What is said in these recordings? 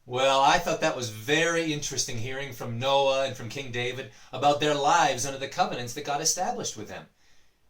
Well, I thought that was very interesting hearing from Noah and from King David about their lives under the covenants that God established with them.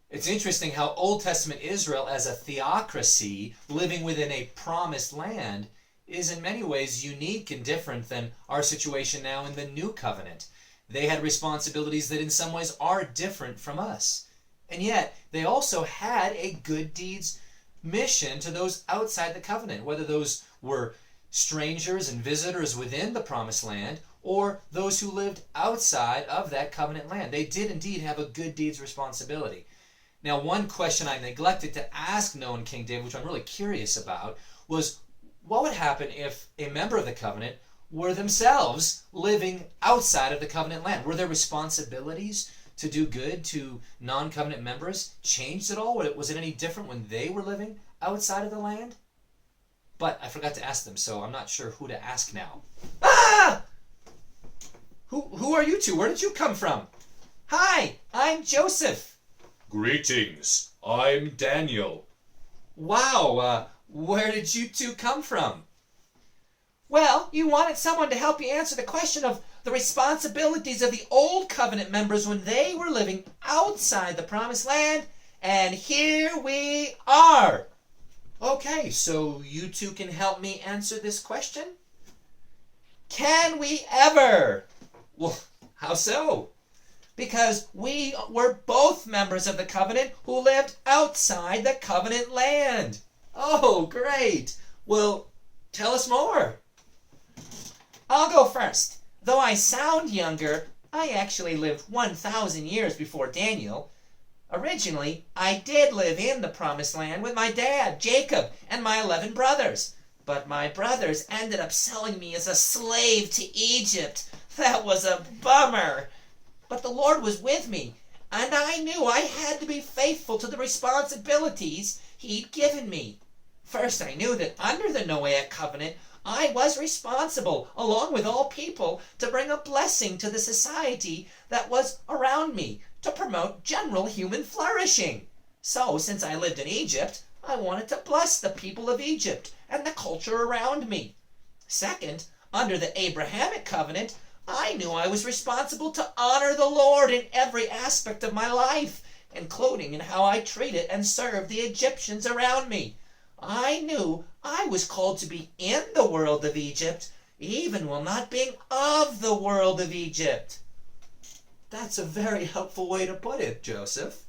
It's interesting how Old Testament Israel as a theocracy living within a promised land is in many ways unique and different than our situation now in the New Covenant. They had responsibilities that in some ways are different from us. And yet, they also had a good deeds mission to those outside the covenant, whether those were strangers and visitors within the promised land or those who lived outside of that covenant land. They did indeed have a good deeds responsibility. Now, one question I neglected to ask Noah and King David, which I'm really curious about, was what would happen if a member of the covenant were themselves living outside of the covenant land? Were their responsibilities to do good to non-covenant members changed at all? Was it any different when they were living outside of the land? But I forgot to ask them, so I'm not sure who to ask now. Ah! Who are you two? Where did you come from? Hi, I'm Joseph. Greetings, I'm Daniel. Wow, where did you two come from? Well, you wanted someone to help you answer the question of the responsibilities of the old covenant members when they were living outside the promised land, and here we are. Okay, so you two can help me answer this question? Can we ever? Well, how so? Because we were both members of the covenant who lived outside the covenant land. Oh, great. Well, tell us more. I'll go first. Though I sound younger, I actually lived 1,000 years before Daniel. Originally, I did live in the promised land with my dad, Jacob, and my 11 brothers. But my brothers ended up selling me as a slave to Egypt. That was a bummer. But the Lord was with me, and I knew I had to be faithful to the responsibilities He'd given me. First, I knew that under the Noahic covenant, I was responsible, along with all people, to bring a blessing to the society that was around me, to promote general human flourishing. So, since I lived in Egypt, I wanted to bless the people of Egypt and the culture around me. Second, under the Abrahamic covenant, I knew I was responsible to honor the Lord in every aspect of my life, including in how I treated and served the Egyptians around me. I knew I was called to be in the world of Egypt, even while not being of the world of Egypt. That's a very helpful way to put it, Joseph.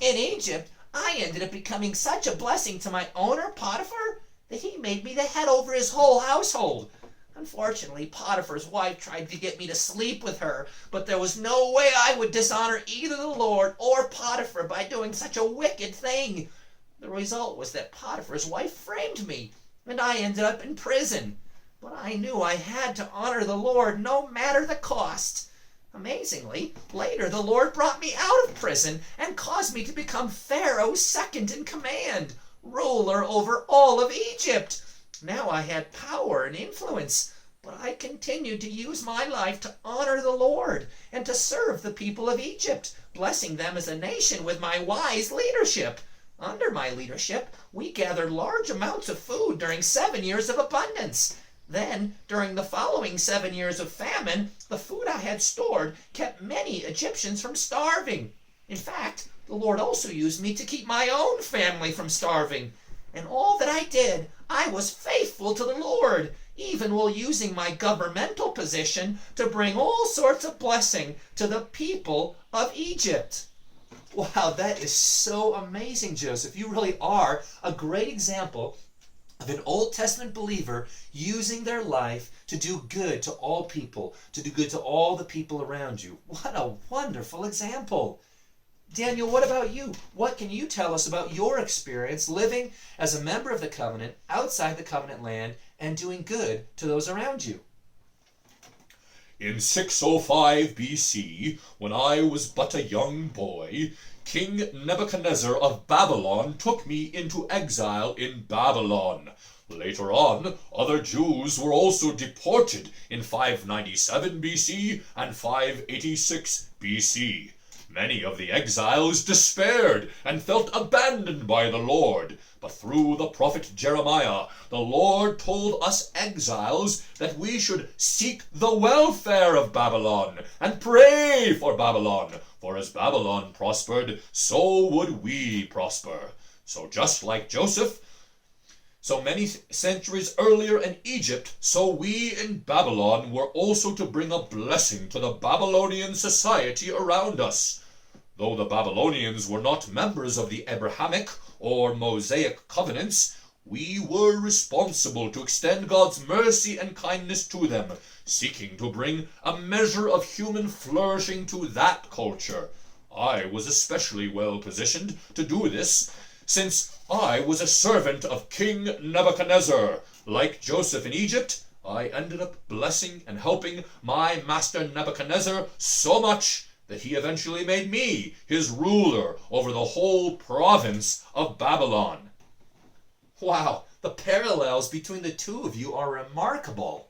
In Egypt, I ended up becoming such a blessing to my owner, Potiphar, that he made me the head over his whole household. Unfortunately, Potiphar's wife tried to get me to sleep with her, but there was no way I would dishonor either the Lord or Potiphar by doing such a wicked thing. The result was that Potiphar's wife framed me, and I ended up in prison. But I knew I had to honor the Lord no matter the cost. Amazingly, later the Lord brought me out of prison and caused me to become Pharaoh's second in command, ruler over all of Egypt. Now I had power and influence, but I continued to use my life to honor the Lord and to serve the people of Egypt, blessing them as a nation with my wise leadership. Under my leadership, we gathered large amounts of food during 7 years of abundance. Then, during the following 7 years of famine, the food I had stored kept many Egyptians from starving. In fact, the Lord also used me to keep my own family from starving. In all that I did, I was faithful to the Lord, even while using my governmental position to bring all sorts of blessing to the people of Egypt. Wow, that is so amazing, Joseph. You really are a great example of an Old Testament believer using their life to do good to all people, to do good to all the people around you. What a wonderful example. Daniel, what about you? What can you tell us about your experience living as a member of the covenant outside the covenant land and doing good to those around you? In 605 BC, when I was but a young boy, King Nebuchadnezzar of Babylon took me into exile in Babylon. Later on, other Jews were also deported in 597 BC and 586 BC. Many of the exiles despaired and felt abandoned by the Lord. But through the prophet Jeremiah, the Lord told us exiles that we should seek the welfare of Babylon and pray for Babylon. For as Babylon prospered, so would we prosper. So just like Joseph, so many centuries earlier in Egypt, so we in Babylon were also to bring a blessing to the Babylonian society around us. Though the Babylonians were not members of the Abrahamic or Mosaic covenants, we were responsible to extend God's mercy and kindness to them, seeking to bring a measure of human flourishing to that culture. I was especially well positioned to do this, since I was a servant of King Nebuchadnezzar. Like Joseph in Egypt, I ended up blessing and helping my master Nebuchadnezzar so much that he eventually made me his ruler over the whole province of Babylon. Wow, the parallels between the two of you are remarkable.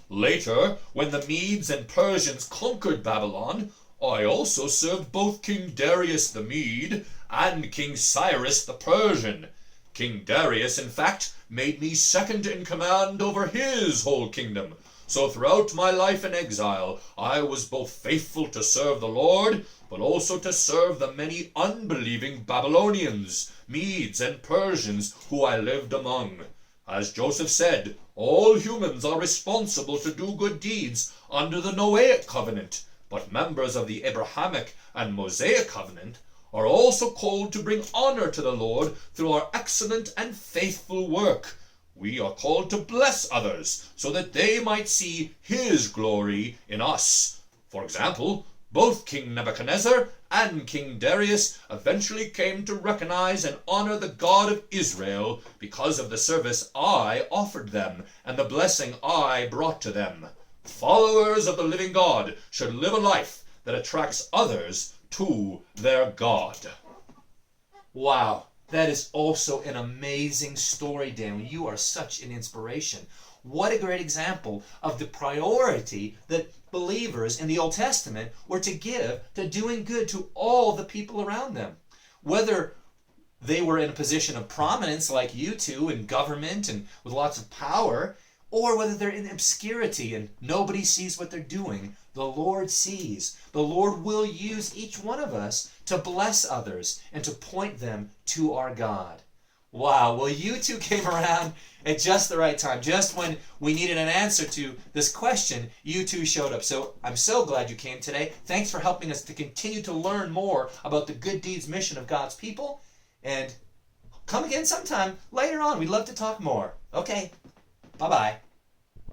Later, when the Medes and Persians conquered Babylon, I also served both King Darius the Mede and King Cyrus the Persian. King Darius, in fact, made me second in command over his whole kingdom. So throughout my life in exile, I was both faithful to serve the Lord, but also to serve the many unbelieving Babylonians, Medes, and Persians who I lived among. As Joseph said, all humans are responsible to do good deeds under the Noahic covenant, but members of the Abrahamic and Mosaic covenant are also called to bring honor to the Lord through our excellent and faithful work. We are called to bless others so that they might see His glory in us. For example, both King Nebuchadnezzar and King Darius eventually came to recognize and honor the God of Israel because of the service I offered them and the blessing I brought to them. Followers of the living God should live a life that attracts others to their God. Wow, that is also an amazing story, Daniel. You are such an inspiration. What a great example of the priority that believers in the Old Testament were to give to doing good to all the people around them. Whether they were in a position of prominence like you two in government and with lots of power, or whether they're in obscurity and nobody sees what they're doing, the Lord sees. The Lord will use each one of us to bless others and to point them to our God. Wow, well, you two came around at just the right time. Just when we needed an answer to this question, you two showed up. So I'm so glad you came today. Thanks for helping us to continue to learn more about the good deeds mission of God's people. And come again sometime later on. We'd love to talk more. Okay, bye-bye.